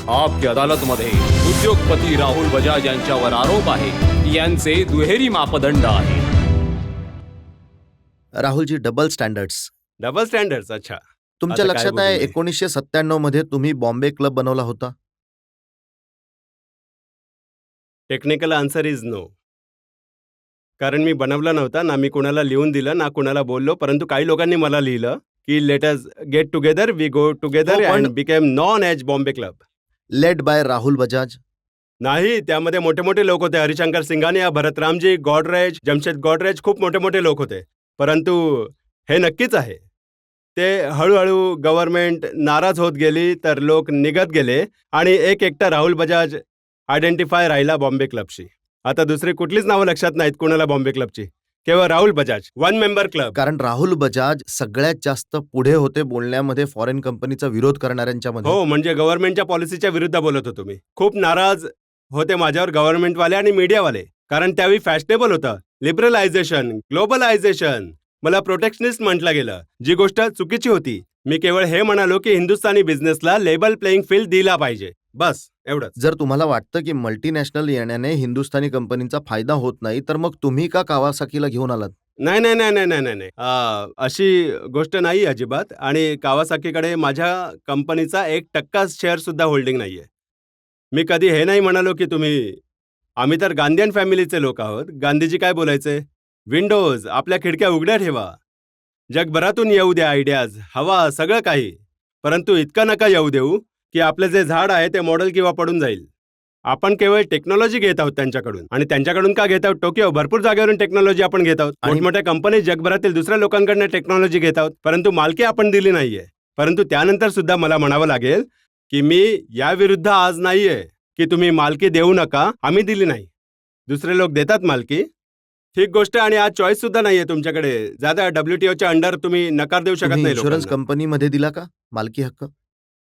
आपकी अदालतमध्ये उद्योगपती राहुल बजाज यांच्यावर आरोप आहे की यांचे दुहेरी मापदंड आहे. Rahulji, double standards. Double standards. अच्छा. तुमच्या आता काय लक्षात बोलू आहे मी? 1997 मध्ये तुम्ही बॉम्बे क्लब बनवला होता? Technical answer is no. कारण मी बनवला नव्हता, ना मी कुणाला लिहून दिलं, ना कुणाला बोललो. परंतु काही लोकांनी मला लिहिलं की let us get together, we go together हो, पण- and became known as Bombay club. Led by Rahul Bajaj. नाही, त्यामध्ये मोठे मोठे लोक होते. हरिशंकर सिंघानिया, भरतरामजी, गॉडरेज, जमशेद गॉडरेज, खूप मोठे मोठे लोक होते. परंतु हे नक्कीच आहे, ते हळूहळू गव्हर्नमेंट नाराज होत गेली, तर लोक निघत गेले आणि एक एकटा राहुल बजाज आयडेंटिफाय राहिला बॉम्बे क्लबशी. आता दुसरी कुठलीच नावं लक्षात नाहीत कुणाला बॉम्बे क्लबची, केवळ राहुल बजाज, 1 मेंबर क्लब. कारण राहुल बजाज सगळ्यात जास्त पुढे होते बोलण्यामध्ये फॉरेन कंपनीचा विरोध करणाऱ्यांच्या मध्ये. हो, म्हणजे गव्हर्नमेंटच्या पॉलिसीच्या विरुद्ध बोलत होतो मी. खूप नाराज होते माझ्यावर गव्हर्नमेंटवाले आणि मीडियावाले, कारण त्यावेळी फॅशनेबल होतं लिबरलायझेशन, ग्लोबलायझेशन. मला प्रोटेक्शनिस्ट म्हटलं गेलं, जी गोष्ट चुकीची होती. मी केवळ हे म्हणालो की हिंदुस्थानी बिझनेसला लेबल प्लेइंग फील्ड दिला पाहिजे, बस एवढंच. जर तुम्हाला वाटतं की मल्टीनॅशनल येण्याने हिंदुस्थानी कंपनीचा फायदा होत नाही, तर मग तुम्ही का कावासाकीला घेऊन आलात? नाही नाही नाही नाही नाही नाही नाही. अशी गोष्ट नाही अजिबात. आणि कावासाकीकडे माझ्या कंपनीचा 1% शेअर सुद्धा होल्डिंग नाहीये. मी कधी हे नाही म्हणालो की आम्ही तर गांधीयन फॅमिलीचे लोक आहोत. गांधीजी काय बोलायचे, विंडोज, आपल्या खिडक्या उघड्या ठेवा, जगभरातून येऊ द्या आयडियाज, हवा, सगळं काही. परंतु इतकं नका येऊ देऊ की आपलं जे झाड आहे ते मॉडेल किंवा पडून जाईल. आपण केवळ टेक्नॉलॉजी घेत आहोत त्यांच्याकडून. आणि त्यांच्याकडून का घेत आहोत? टोकियो, भरपूर जागेवरून टेक्नॉलॉजी आपण घेत आहोत. आणि- मोठमोठ्या कंपनी जगभरातील दुसऱ्या लोकांकडनं टेक्नॉलॉजी घेत आहोत, परंतु मालकी आपण दिली नाहीये. परंतु त्यानंतर सुद्धा मला म्हणावं लागेल की मी याविरुद्ध आज नाहीये की तुम्ही मालकी देऊ नका, आम्ही दिली नाही, दुसरे लोक देतात मालकी, ठीक गोष्ट. आणि आज चॉईस सुद्धा नाहीये तुमच्याकडे. जादा WTOच्या अंडर तुम्ही नकार देऊ शकत तुम्ही नाही इन्शुरन्स लोकांना. कंपनीमध्ये दिला का मालकी हक्क?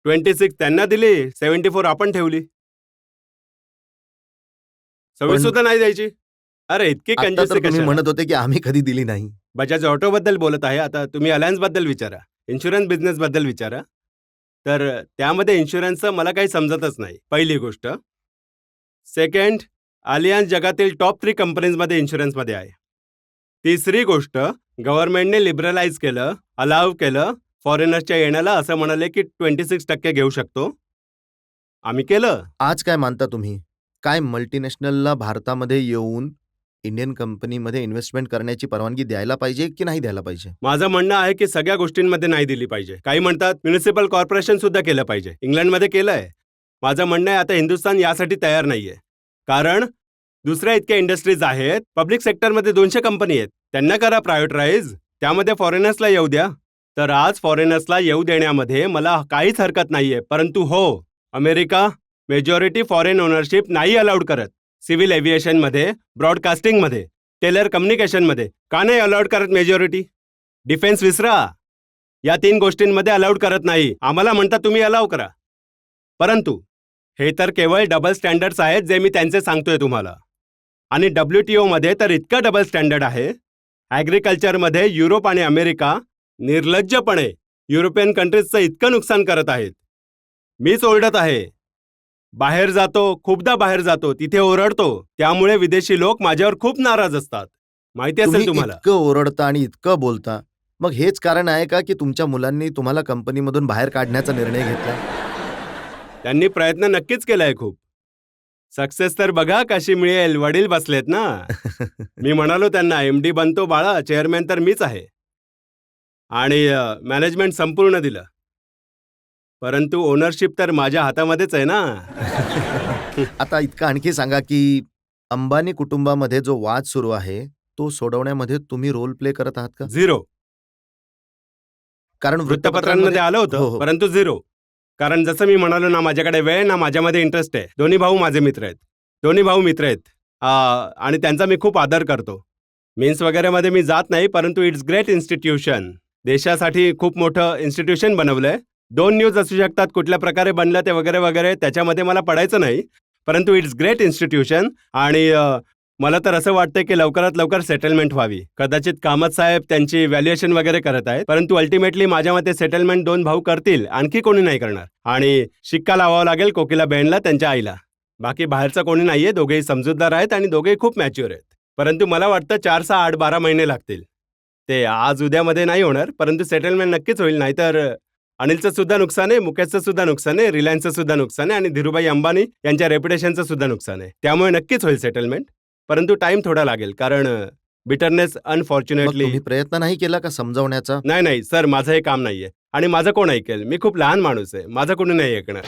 26 त्यांना दिली, 74 आपण ठेवली, 26 सुद्धा नाही द्यायची. अरे इतकी आता तर कंजूसी तुम्ही कशाला? म्हणत होते की आम्ही कधी दिली नाही. बजाज ऑटो बद्दल बोलत आहे. आता तुम्ही अलायन्स बद्दल विचारा, इन्शुरन्स बिझनेस बद्दल विचारा. तर त्यामध्ये इन्शुरन्सचं मला काही समजतच नाही, पहिली गोष्ट. सेकंड, अलियन्स जगातील टॉप 3 कंपनीजमध्ये इन्शुरन्समध्ये आहे. तिसरी गोष्ट, गव्हर्नमेंटने लिबरलाइज केलं, अलाव केलं फॉरेनर्सच्या येण्याला, असं म्हणाले की 26% घेऊ शकतो. आम्ही केलं. आज काय मानता तुम्ही? काय मल्टीनॅशनलला भारतामध्ये येऊन इंडियन कंपनीमध्ये इन्व्हेस्टमेंट करण्याची परवानगी द्यायला पाहिजे की नाही द्यायला पाहिजे? माझं म्हणणं आहे की सगळ्या गोष्टींमध्ये नाही दिली पाहिजे. काही म्हणतात म्युनिसिपल कॉर्पोरेशन सुद्धा केलं पाहिजे, इंग्लंडमध्ये केलंय. माझं म्हणणं आहे आता हिंदुस्थान यासाठी तयार नाहीये, कारण दुसऱ्या इतक्या इंडस्ट्रीज आहेत. पब्लिक सेक्टरमध्ये 200 कंपनी आहेत, त्यांना करा प्रायव्हेटाईज, त्यामध्ये फॉरेनर्सला येऊ द्या. तर आज फॉरेनर्सला येऊ देण्यामध्ये मला काहीच हरकत नाहीये. परंतु हो, अमेरिका मेजॉरिटी फॉरेन ओनरशिप नाही अलाउड करत. सिव्हिल एव्हिएशनमध्ये, ब्रॉडकास्टिंगमध्ये, टेलर कम्युनिकेशनमध्ये का नाही अलाउड करत मेजॉरिटी? डिफेन्स विसरा, या 3 गोष्टींमध्ये अलाउड करत नाही. आम्हाला म्हणता तुम्ही अलाउ करा. परंतु हे तर केवळ डबल स्टँडर्ड्स आहेत जे मी त्यांचे सांगतोय तुम्हाला. आणि WTOमध्ये तर इतकं डबल स्टँडर्ड आहे. ॲग्रिकल्चरमध्ये युरोप आणि अमेरिका निर्लज्जपणे युरोपियन कंट्रीजचं इतकं नुकसान करत आहेत. मीच ओरडत आहे, बाहेर जातो, खूपदा बाहेर जातो, तिथे ओरडतो, त्यामुळे विदेशी लोक माझ्यावर खूप नाराज असतात. माहिती तुम्ही असेल तुम्हाला. इतकं ओरडता आणि इतकं बोलता, मग हेच कारण आहे का की तुमच्या मुलांनी तुम्हाला कंपनीमधून बाहेर काढण्याचा निर्णय घेतला? त्यांनी प्रयत्न नक्कीच केलाय खूप. सक्सेस तर बघा कशी मिळेल, वडील बसलेत ना. मी म्हणालो त्यांना, MD बनतो बाळा, चेअरमॅन तर मीच आहे. आणि मॅनेजमेंट संपूर्ण दिलं, परंतु ओनरशिप तर माझ्या हातामध्येच आहे ना. आता इतकं आणखी सांगा की अंबानी कुटुंबामध्ये जो वाद सुरू आहे तो सोडवण्यामध्ये तुम्ही रोल प्ले करत आहात का? 0. कारण वृत्तपत्रांमध्ये आलं हो, होतं, हो. परंतु 0. कारण जसं मी म्हणालो ना, माझ्याकडे वेळ ना माझ्यामध्ये इंटरेस्ट आहे. दोन्ही भाऊ माझे मित्र आहेत, दोन्ही भाऊ मित्र आहेत. आणि त्यांचा मी खूप आदर करतो. मीन्स वगैरेमध्ये मी जात नाही, परंतु इट्स ग्रेट इन्स्टिट्यूशन. देशासाठी खूप मोठं इन्स्टिट्यूशन बनवलंय. 2 न्यूज असू शकतात, कुठल्या प्रकारे बनलं ते वगैरे वगैरे, त्याच्यामध्ये मला पडायचं नाही. परंतु इट्स ग्रेट इन्स्टिट्यूशन. आणि मला तर असं वाटतंय की लवकरात लवकर सेटलमेंट व्हावी. कदाचित कामत साहेब त्यांची व्हॅल्युएशन वगैरे करत आहेत, परंतु अल्टिमेटली माझ्या मते सेटलमेंट 2 भाऊ करतील, आणखी कोणी नाही करणार. आणि शिक्का लावावा लागेल कोकिलाबेनला, त्यांच्या आईला. बाकी बाहेरचं कोणी नाहीये. दोघेही समजूतदार आहेत आणि दोघेही खूप मॅच्युअर आहेत. परंतु मला वाटतं 4, 6, 8, 12 महिने लागतील. ते आज उद्यामध्ये नाही होणार, परंतु सेटलमेंट नक्कीच होईल. नाहीतर अनिलचं सुद्धा नुकसान आहे, मुकेशचं सुद्धा नुकसान आहे, रिलायन्सचं सुद्धा नुकसान आहे आणि धीरूभाई अंबानी यांच्या रेप्युटेशनचं सुद्धा नुकसान आहे. त्यामुळे नक्कीच होईल सेटलमेंट, परंतु टाइम थोडा लागेल. कारण बिटरनेस मग अनफॉर्च्युनेटली. तुम्ही प्रयत्न नाही केला का समजावण्याचा? नाही सर, माझं हे काम नाहीये आणि माझं कोण ऐकेल? मी खूप लहान माणूस आहे, माझं कोणी नाही ऐकणार.